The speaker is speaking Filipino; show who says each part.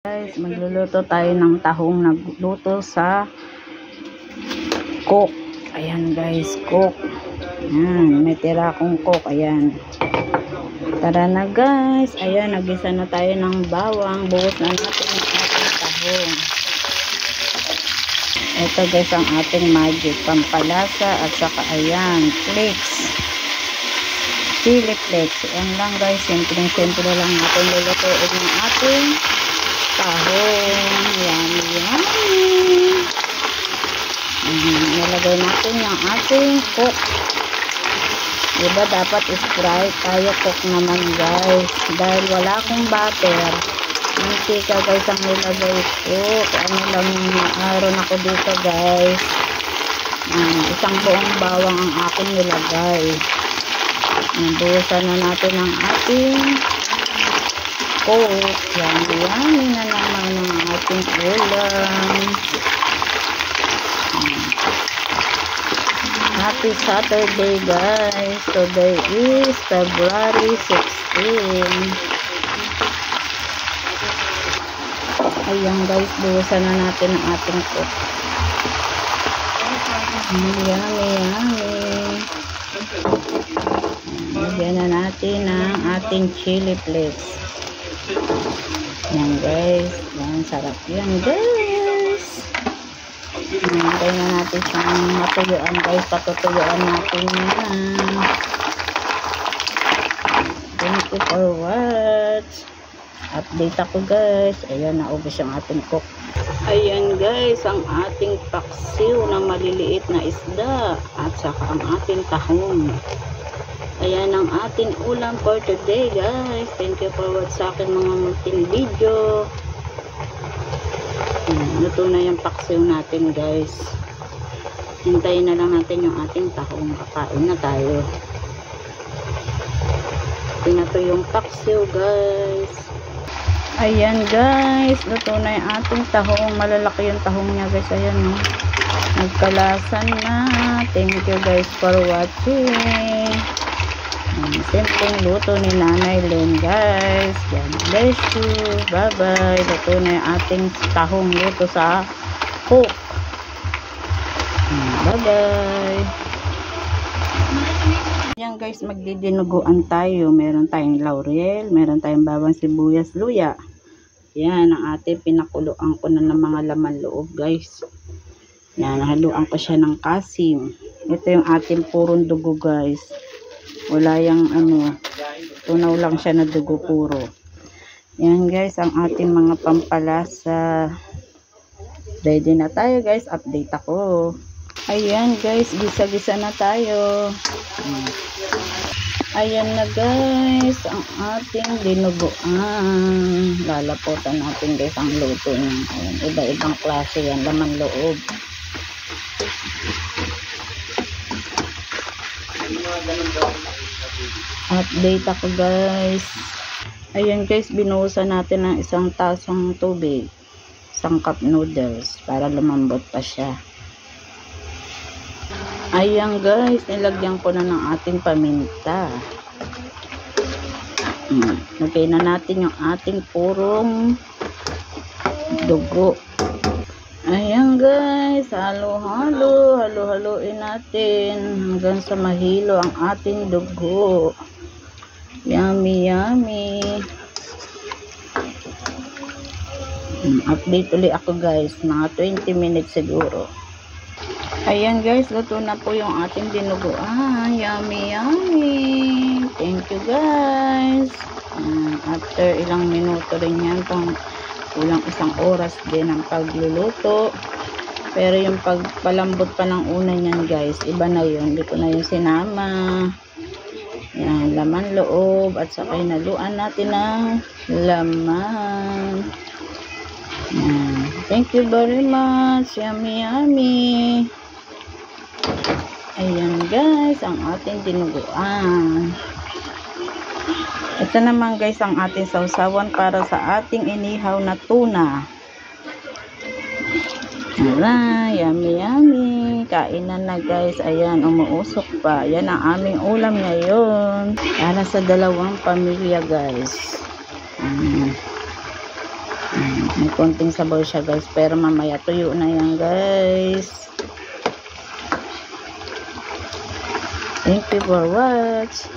Speaker 1: Guys, magluluto tayo ng tahong nagluto sa cook. Ayan guys, cook. Ayan, may tira akong cook. Ayan. Tara na guys. Ayan, nagisa na tayo ng bawang. Buhos na natin ang ating tahong. Ito guys ang ating magic. Pampalasa at saka ayan, flakes. Chili flakes. Ayan lang guys. Simple lang natin lulutuin ng ating tahong. Yummy, yummy. Nilagay natin yung ating cook. Diba dapat is-fry tayo cook naman guys. Dahil wala akong butter, hindi ka guys ang nilagay ko. Ano lang aaron ako dito guys. Isang buong bawang ang aking nilagay. Buhusan na natin ang ating cook. Yummy na naman ang ating ulam. Happy Saturday guys. Today is February 16. Ayan guys, buhusan na natin ang ating cook. Yummy, yummy. Lagyan na natin ang ating chili flakes. Yan guys. Yan, sarap yan guys. Hintay na natin siyang matuyuan guys. Patutuyuan natin yan. Thank you for watch. Update ako guys. Ayan, naubos yung ating cook. Ayan guys, ang ating paksiw na maliliit na isda. At saka ang ating tahong. Ayan ang ating ulam for today guys. Thank you for watch sa akin mga munting video. Luto na yung paksiw natin guys. Hintayin na lang natin yung ating tahong. Kakain na tayo. Pinato yung paksiw guys. Ayan guys, luto na yung ating tahong. Malalaki yung tahong niya guys. Ayan no. Nagkalasan na. Thank you guys for watching. Simpleng luto ni Nanay Len guys. God bless you. Bye bye. Luto na yung ating tahong luto sa cook. Bye bye. Yan guys, magdidinuguan tayo. Meron tayong laurel, meron tayong bawang sibuyas, luya. Yan ang ating pinakuluan ko na ng mga laman loob guys. Yan, haluan ko siya ng kasim. Ito yung ating purong dugo guys. Wala yung ano, tunaw lang siya na dugo puro. Yan guys, ang ating mga pampalasa. Ready na tayo guys, update ako. Ayan guys, gisa-gisa na tayo. Ayan na guys, ang ating dinuguan. Lalaputan natin guys ang luto niya. Ayan, iba-ibang klase yan, laman loob. Update ako guys. Ayan guys, binuhusan natin ng isang tasang tubig, isang cup noodles para lumambot pa siya. Ayan guys, nilagyan ko na ng ating paminta. Lagay na natin yung ating purong dugo. Ayan guys, halo-haluin natin hanggang sa mahilo ang ating dugo. Yummy, yummy. Update ulit ako guys, mga 20 minutes siguro. Ayan guys, luto na po yung ating dinuguan. Yummy, yummy. Thank you guys. After ilang minuto rin yan, kulang isang oras din ang pagluluto. Pero yung pagpalambot pa ng una niyan guys, iba na yun. Hindi ko na yung sinama. Yan, laman loob. At saka inaluan natin ng laman. Yan. Thank you very much. Yummy, yummy. Ayan guys, ang ating dinuguan. Ito naman guys ang ating sausawan para sa ating inihaw na tuna. Alright, yummy yummy. Kainan na guys. Ayan, umuusok pa. Yan ang aming ulam ngayon. Para sa dalawang pamilya guys. May konting sabaw siya guys, pero mamaya tuyo na yan guys. Thank you for watch.